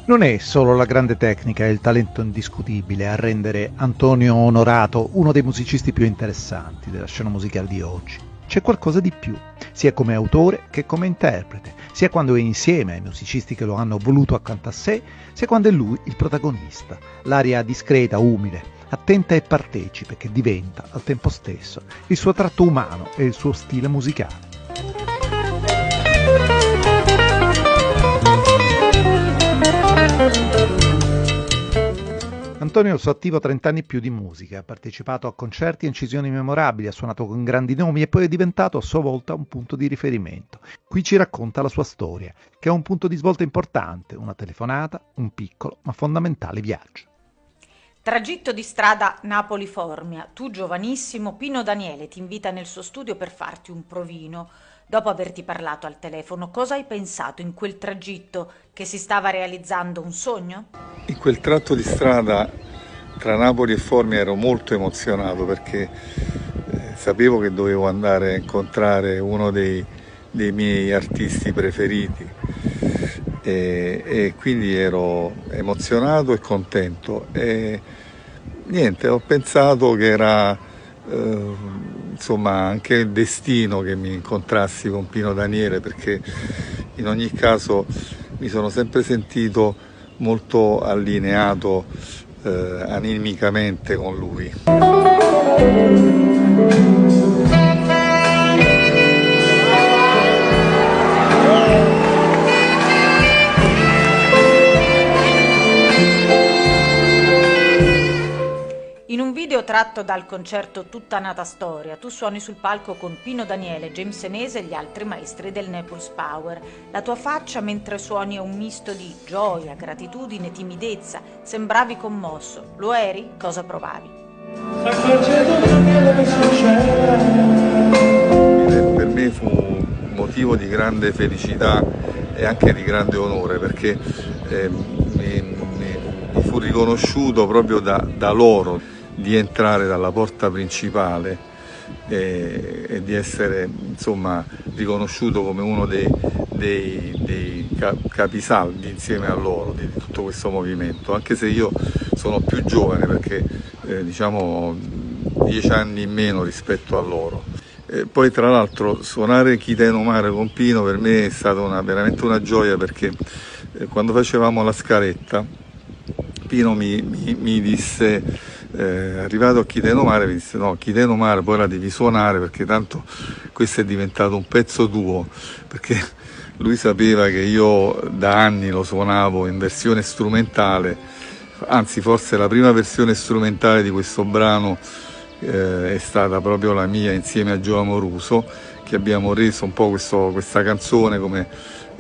Non è solo la grande tecnica e il talento indiscutibile a rendere Antonio Onorato uno dei musicisti più interessanti della scena musicale di oggi. C'è qualcosa di più, sia come autore che come interprete, sia quando è insieme ai musicisti che lo hanno voluto accanto a sé, sia quando è lui il protagonista, l'aria discreta, umile, attenta e partecipe che diventa, al tempo stesso, il suo tratto umano e il suo stile musicale. Antonio è al suo attivo 30 anni più di musica, ha partecipato a concerti e incisioni memorabili, ha suonato con grandi nomi e poi è diventato a sua volta un punto di riferimento. Qui ci racconta la sua storia, che è un punto di svolta importante, una telefonata, un piccolo ma fondamentale viaggio. Tragitto di strada Napoli-Formia. Tu, giovanissimo, Pino Daniele ti invita nel suo studio per farti un provino. Dopo averti parlato al telefono, cosa hai pensato in quel tragitto? Che si stava realizzando un sogno? In quel tratto di strada tra Napoli e Formia ero molto emozionato perché sapevo che dovevo andare a incontrare uno dei miei artisti preferiti e quindi ero emozionato e contento e niente, ho pensato che era insomma anche il destino che mi incontrassi con Pino Daniele, perché in ogni caso mi sono sempre sentito molto allineato animicamente con lui. In un video tratto dal concerto Tutta nata storia, tu suoni sul palco con Pino Daniele, James Senese e gli altri maestri del Naples Power. La tua faccia mentre suoni è un misto di gioia, gratitudine, timidezza. Sembravi commosso. Lo eri? Cosa provavi? Per me fu un motivo di grande felicità e anche di grande onore, perché mi fu riconosciuto proprio da loro di entrare dalla porta principale e di essere insomma riconosciuto come uno dei capisaldi insieme a loro di tutto questo movimento, anche se io sono più giovane perché diciamo ho 10 anni in meno rispetto a loro. Poi tra l'altro suonare Chi te no mare con Pino per me è stata veramente una gioia, perché quando facevamo la scaletta Pino mi disse, arrivato a Chi te no mare, mi disse no, Chi te no mare poi la devi suonare perché tanto questo è diventato un pezzo tuo, perché lui sapeva che io da anni lo suonavo in versione strumentale, anzi forse la prima versione strumentale di questo brano è stata proprio la mia insieme a Gio Amoruso, che abbiamo reso un po' questa canzone come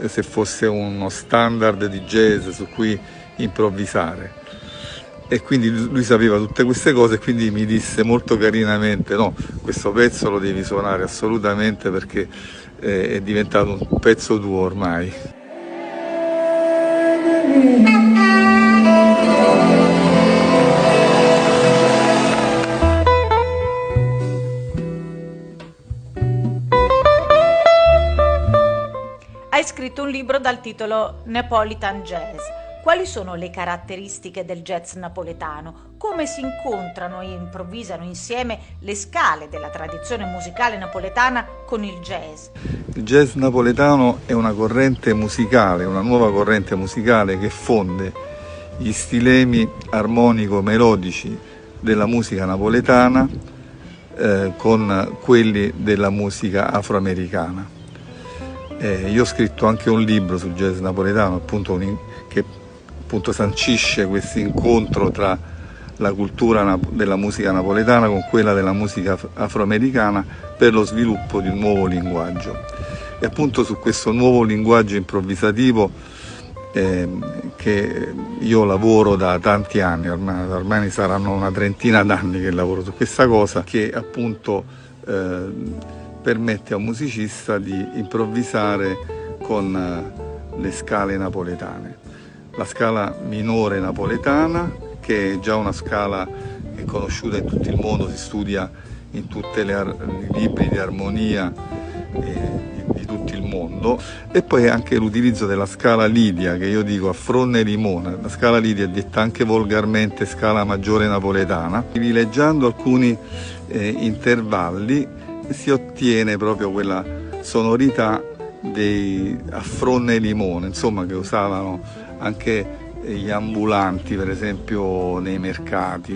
se fosse uno standard di jazz su cui improvvisare. E quindi lui sapeva tutte queste cose e quindi mi disse molto carinamente no, questo pezzo lo devi suonare assolutamente perché è diventato un pezzo tuo ormai. Hai scritto un libro dal titolo Napolitan Jazz. Quali sono le caratteristiche del jazz napoletano? Come si incontrano e improvvisano insieme le scale della tradizione musicale napoletana con il jazz? Il jazz napoletano è una corrente musicale, una nuova corrente musicale che fonde gli stilemi armonico-melodici della musica napoletana con quelli della musica afroamericana. Io ho scritto anche un libro sul jazz napoletano, che sancisce questo incontro tra la cultura della musica napoletana con quella della musica afroamericana per lo sviluppo di un nuovo linguaggio. E appunto su questo nuovo linguaggio improvvisativo che io lavoro da tanti anni, ormai saranno una trentina d'anni che lavoro su questa cosa, che appunto permette a un musicista di improvvisare con le scale napoletane. La scala minore napoletana, che è già una scala che è conosciuta in tutto il mondo, si studia in tutti i libri di armonia di tutto il mondo, e poi anche l'utilizzo della scala Lidia, che io dico a fronne e limone. La scala Lidia è detta anche volgarmente scala maggiore napoletana. Privilegiando alcuni intervalli si ottiene proprio quella sonorità dei a fronne e limone, insomma, che usavano anche gli ambulanti, per esempio nei mercati.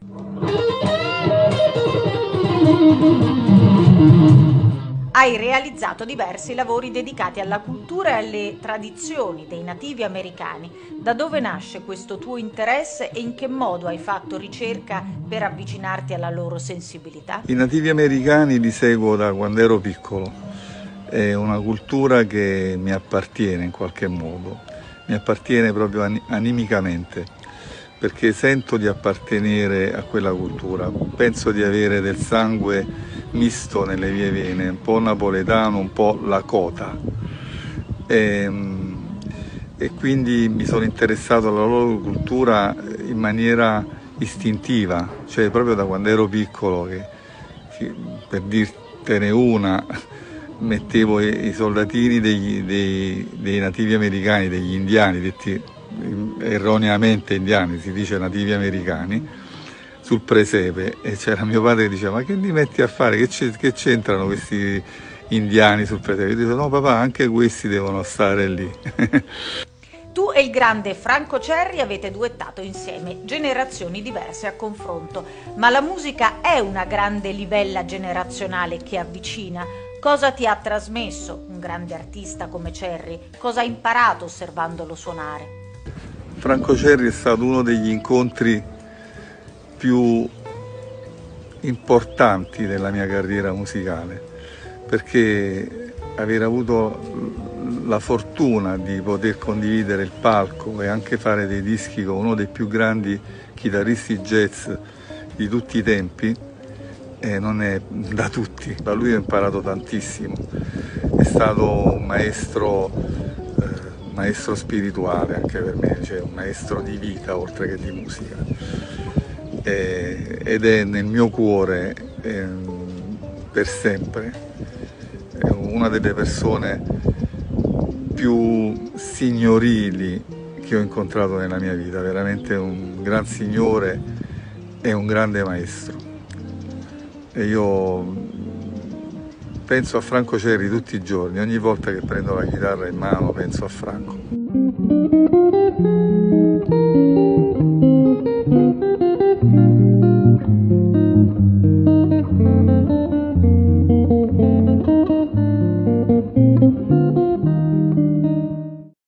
Hai realizzato diversi lavori dedicati alla cultura e alle tradizioni dei nativi americani. Da dove nasce questo tuo interesse e in che modo hai fatto ricerca per avvicinarti alla loro sensibilità? I nativi americani li seguo da quando ero piccolo, è una cultura che mi appartiene in qualche modo, mi appartiene proprio animicamente, perché sento di appartenere a quella cultura, penso di avere del sangue misto nelle mie vene, un po' napoletano, un po' lakota, e quindi mi sono interessato alla loro cultura in maniera istintiva, cioè proprio da quando ero piccolo, che per dirtene una, mettevo i soldatini dei nativi americani, degli indiani, detti erroneamente indiani, si dice nativi americani, sul presepe, e c'era mio padre che diceva: ma che li metti a fare, che c'entrano questi indiani sul presepe? Io dico: no papà, anche questi devono stare lì. Tu e il grande Franco Cerri avete duettato insieme, generazioni diverse a confronto, ma la musica è una grande livella generazionale che avvicina. Cosa ti ha trasmesso un grande artista come Cerri? Cosa hai imparato osservandolo suonare? Franco Cerri è stato uno degli incontri più importanti della mia carriera musicale, perché aver avuto la fortuna di poter condividere il palco e anche fare dei dischi con uno dei più grandi chitarristi jazz di tutti i tempi non è da tutti. Da lui ho imparato tantissimo, è stato un maestro spirituale anche per me, cioè un maestro di vita oltre che di musica, ed è nel mio cuore per sempre. È una delle persone più signorili che ho incontrato nella mia vita, veramente un gran signore e un grande maestro. E io penso a Franco Cerri tutti i giorni, ogni volta che prendo la chitarra in mano penso a Franco.